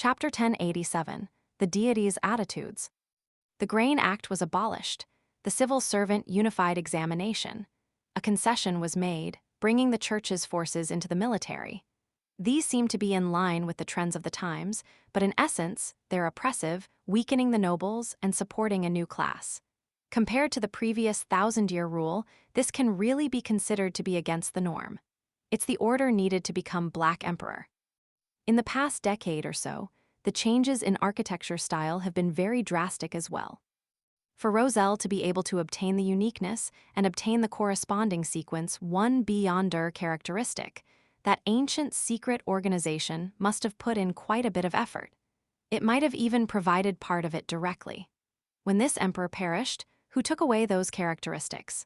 Chapter 1087, The Deities' Attitudes. The Grain Act was abolished. The civil servant unified examination. A concession was made, bringing the church's forces into the military. These seem to be in line with the trends of the times, but in essence, they're oppressive, weakening the nobles and supporting a new class. Compared to the previous thousand-year rule, this can really be considered to be against the norm. It's the order needed to become Black Emperor. In the past decade or so, the changes in architecture style have been very drastic as well. For Roselle to be able to obtain the uniqueness and obtain the corresponding sequence one beyonder characteristic, that ancient secret organization must have put in quite a bit of effort. It might have even provided part of it directly. When this emperor perished, who took away those characteristics?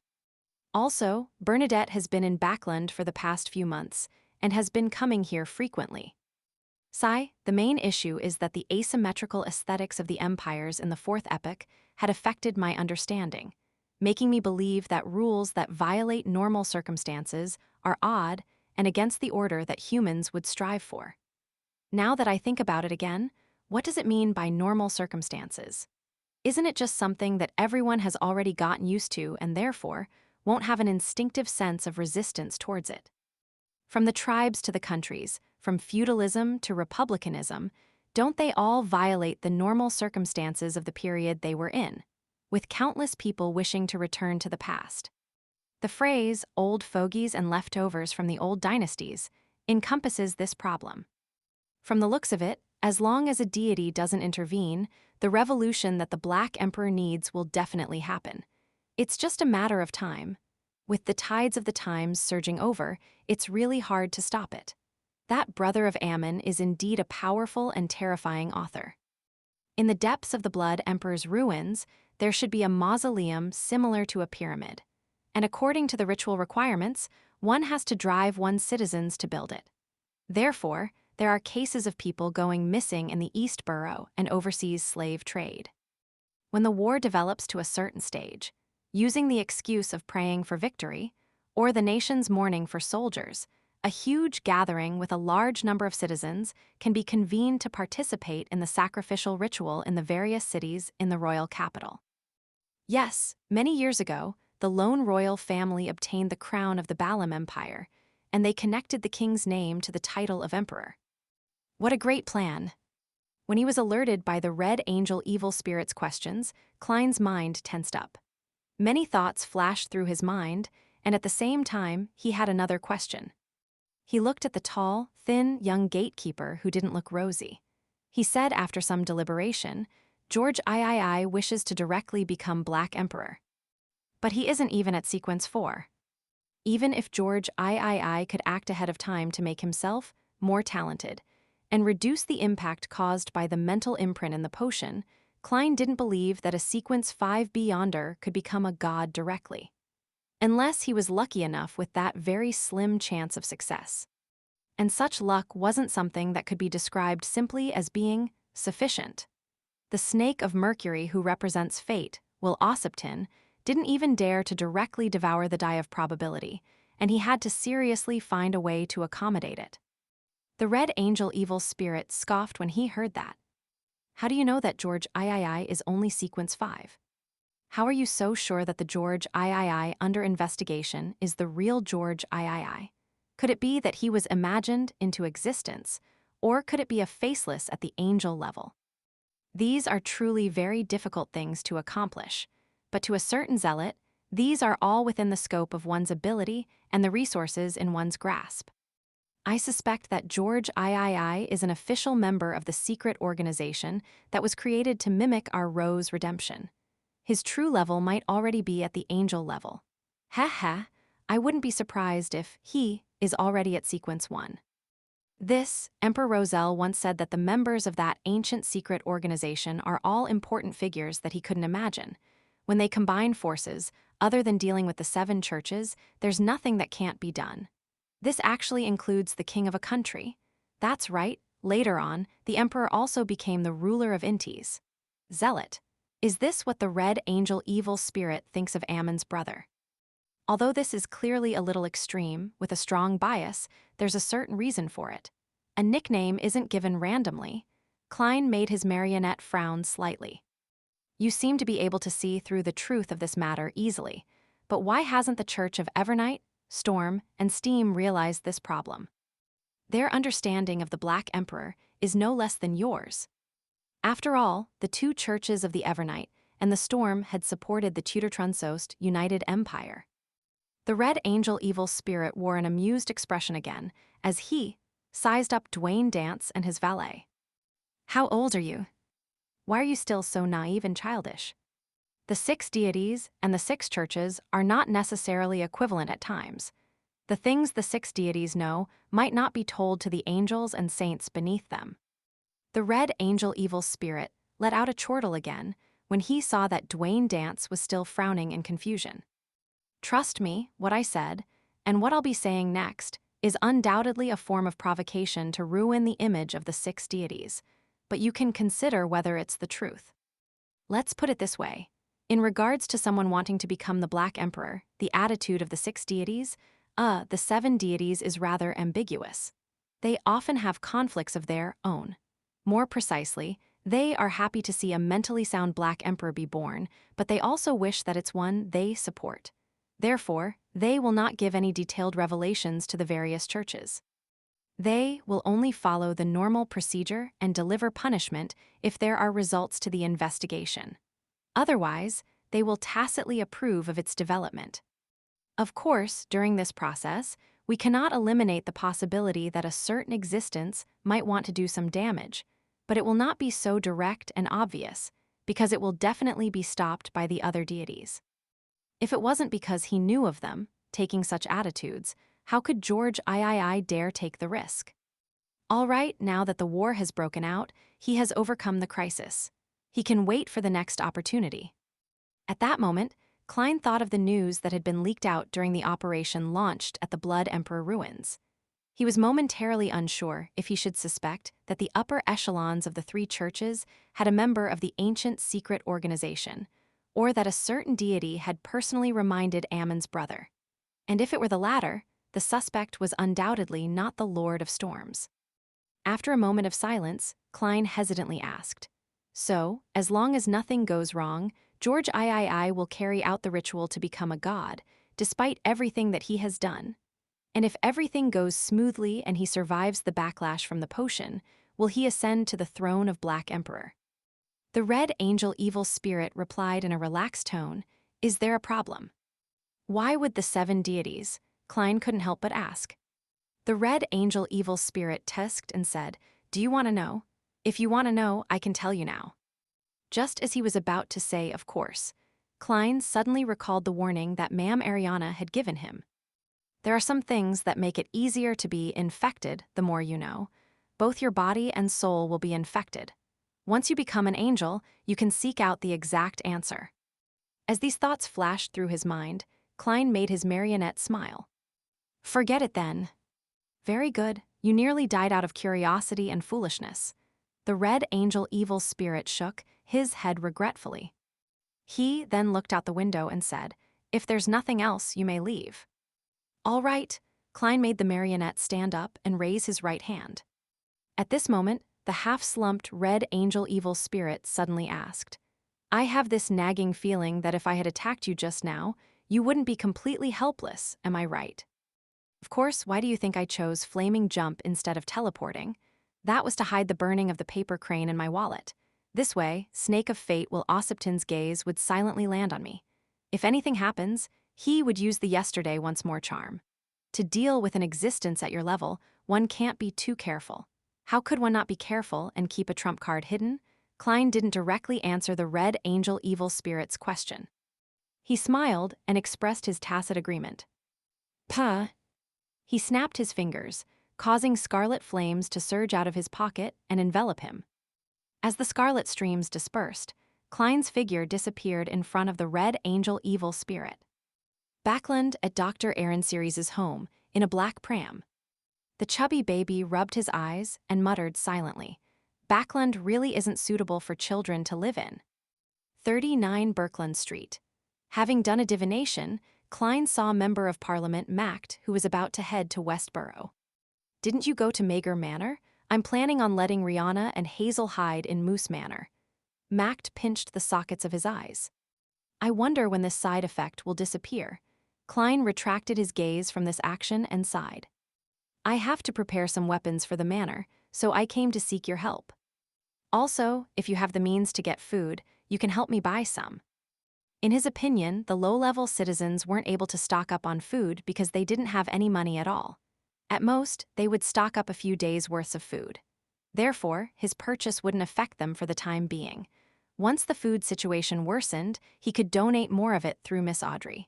Also, Bernadette has been in Backland for the past few months and has been coming here frequently. The main issue is that the asymmetrical aesthetics of the empires in the Fourth Epoch had affected my understanding, making me believe that rules that violate normal circumstances are odd and against the order that humans would strive for. Now that I think about it again, what does it mean by normal circumstances? Isn't it just something that everyone has already gotten used to and therefore won't have an instinctive sense of resistance towards it? From the tribes to the countries, from feudalism to republicanism, don't they all violate the normal circumstances of the period they were in, with countless people wishing to return to the past? The phrase, old fogies and leftovers from the old dynasties, encompasses this problem. From the looks of it, as long as a deity doesn't intervene, the revolution that the Black Emperor needs will definitely happen. It's just a matter of time. With the tides of the times surging over, it's really hard to stop it. That brother of Ammon is indeed a powerful and terrifying author. In the depths of the Blood Emperor's ruins, there should be a mausoleum similar to a pyramid. And according to the ritual requirements, one has to drive one's citizens to build it. Therefore, there are cases of people going missing in the East Borough and overseas slave trade. When the war develops to a certain stage, using the excuse of praying for victory, or the nation's mourning for soldiers, a huge gathering with a large number of citizens can be convened to participate in the sacrificial ritual in the various cities in the royal capital. Yes, many years ago, the lone royal family obtained the crown of the Balam Empire, and they connected the king's name to the title of emperor. What a great plan! When he was alerted by the Red Angel evil spirit's questions, Klein's mind tensed up. Many thoughts flashed through his mind, and at the same time, he had another question. He looked at the tall, thin, young gatekeeper who didn't look rosy. He said after some deliberation, George III wishes to directly become Black Emperor. But he isn't even at sequence 4. Even if George III could act ahead of time to make himself more talented and reduce the impact caused by the mental imprint in the potion, Klein didn't believe that a sequence 5 beyonder could become a god directly. Unless he was lucky enough with that very slim chance of success. And such luck wasn't something that could be described simply as being sufficient. The snake of Mercury who represents fate, Will Ossipton, didn't even dare to directly devour the die of probability, and he had to seriously find a way to accommodate it. The Red Angel evil spirit scoffed when he heard that. How do you know that George III is only sequence 5? How are you so sure that the George III under investigation is the real George III? Could it be that he was imagined into existence, or could it be a faceless at the angel level? These are truly very difficult things to accomplish, but to a certain zealot, these are all within the scope of one's ability and the resources in one's grasp. I suspect that George III is an official member of the secret organization that was created to mimic our Rose redemption. His true level might already be at the angel level. I wouldn't be surprised if he is already at sequence 1. This, Emperor Roselle once said that the members of that ancient secret organization are all important figures that he couldn't imagine. When they combine forces, other than dealing with the 7 churches, there's nothing that can't be done. This actually includes the king of a country. That's right, later on, the emperor also became the ruler of Intis. Zealot. Is this what the Red Angel evil spirit thinks of Ammon's brother? Although this is clearly a little extreme, with a strong bias, there's a certain reason for it. A nickname isn't given randomly. Klein made his marionette frown slightly. You seem to be able to see through the truth of this matter easily, but why hasn't the Church of Evernight, Storm, and Steam realized this problem? Their understanding of the Black Emperor is no less than yours. After all, the two churches of the Evernight and the Storm had supported the Tudor-Trunsost United Empire. The Red Angel Evil Spirit wore an amused expression again, as he sized up Dwayne Dance and his valet. How old are you? Why are you still so naive and childish? The 6 deities and the 6 churches are not necessarily equivalent at times. The things the 6 deities know might not be told to the angels and saints beneath them. The Red Angel Evil Spirit let out a chortle again when he saw that Dwayne Dance was still frowning in confusion. Trust me, what I said, and what I'll be saying next, is undoubtedly a form of provocation to ruin the image of the 6 deities, but you can consider whether it's the truth. Let's put it this way. In regards to someone wanting to become the Black Emperor, the attitude of the 6 deities, the 7 deities is rather ambiguous. They often have conflicts of their own. More precisely, they are happy to see a mentally sound Black Emperor be born, but they also wish that it's one they support. Therefore, they will not give any detailed revelations to the various churches. They will only follow the normal procedure and deliver punishment if there are results to the investigation. Otherwise, they will tacitly approve of its development. Of course, during this process, we cannot eliminate the possibility that a certain existence might want to do some damage, but it will not be so direct and obvious, because it will definitely be stopped by the other deities. If it wasn't because he knew of them, taking such attitudes, how could George III dare take the risk? All right, now that the war has broken out, he has overcome the crisis. He can wait for the next opportunity. At that moment, Klein thought of the news that had been leaked out during the operation launched at the Blood Emperor ruins. He was momentarily unsure if he should suspect that the upper echelons of the 3 churches had a member of the ancient secret organization, or that a certain deity had personally reminded Ammon's brother. And if it were the latter, the suspect was undoubtedly not the Lord of Storms. After a moment of silence, Klein hesitantly asked, "So, as long as nothing goes wrong, George III will carry out the ritual to become a god, despite everything that he has done. And if everything goes smoothly and he survives the backlash from the potion, will he ascend to the throne of Black Emperor?" The Red Angel Evil Spirit replied in a relaxed tone, "Is there a problem?" Why would the 7 deities? Klein couldn't help but ask. The Red Angel Evil Spirit tusked and said, "Do you want to know? If you want to know, I can tell you now." Just as he was about to say, "Of course," Klein suddenly recalled the warning that Ma'am Ariana had given him. There are some things that make it easier to be infected the more you know. Both your body and soul will be infected. Once you become an angel, you can seek out the exact answer. As these thoughts flashed through his mind, Klein made his marionette smile. "Forget it then." "Very good, you nearly died out of curiosity and foolishness." The Red Angel Evil Spirit shook his head regretfully. He then looked out the window and said, "If there's nothing else, you may leave." "All right." Klein made the marionette stand up and raise his right hand. At this moment, the half-slumped Red Angel Evil Spirit suddenly asked, "I have this nagging feeling that if I had attacked you just now, you wouldn't be completely helpless, am I right?" Of course, why do you think I chose Flaming Jump instead of teleporting? That was to hide the burning of the paper crane in my wallet. This way, Snake of Fate Will Ossipton's gaze would silently land on me. If anything happens, he would use the yesterday once more charm. To deal with an existence at your level, one can't be too careful. How could one not be careful and keep a trump card hidden? Klein didn't directly answer the Red Angel Evil Spirit's question. He smiled and expressed his tacit agreement. "Puh." He snapped his fingers, causing scarlet flames to surge out of his pocket and envelop him. As the scarlet streams dispersed, Klein's figure disappeared in front of the Red Angel Evil Spirit. Backlund at Dr. Aronseries' home, in a black pram. The chubby baby rubbed his eyes and muttered silently, "Backlund really isn't suitable for children to live in." 39 Birkeland Street. Having done a divination, Klein saw Member of Parliament Macht, who was about to head to Westborough. "Didn't you go to Mager Manor? I'm planning on letting Rihanna and Hazel hide in Moose Manor. Mact pinched the sockets of his eyes. I wonder when this side effect will disappear. Klein retracted his gaze from this action and sighed. I have to prepare some weapons for the manor, so I came to seek your help. Also, if you have the means to get food, you can help me buy some. In his opinion, the low-level citizens weren't able to stock up on food because they didn't have any money at all. At most, they would stock up a few days' worth of food. Therefore, his purchase wouldn't affect them for the time being. Once the food situation worsened, he could donate more of it through Miss Audrey.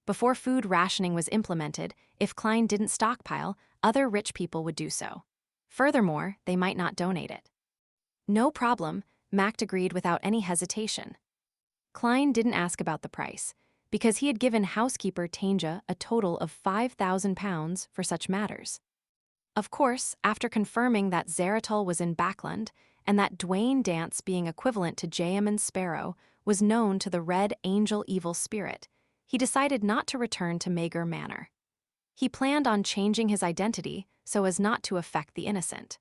Before food rationing was implemented, if Klein didn't stockpile, other rich people would do so. Furthermore, they might not donate it. No problem, Mact agreed without any hesitation. Klein didn't ask about the price, because he had given housekeeper Tanja a total of £5,000 for such matters. Of course, after confirming that Zeratul was in Backland, and that Dwayne Dance being equivalent to Jayaman Sparrow was known to the Red Angel evil spirit, he decided not to return to Mager Manor. He planned on changing his identity so as not to affect the innocent.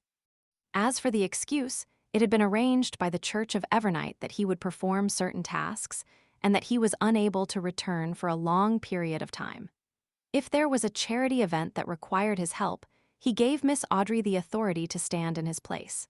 As for the excuse, it had been arranged by the Church of Evernight that he would perform certain tasks and that he was unable to return for a long period of time. If there was a charity event that required his help, he gave Miss Audrey the authority to stand in his place.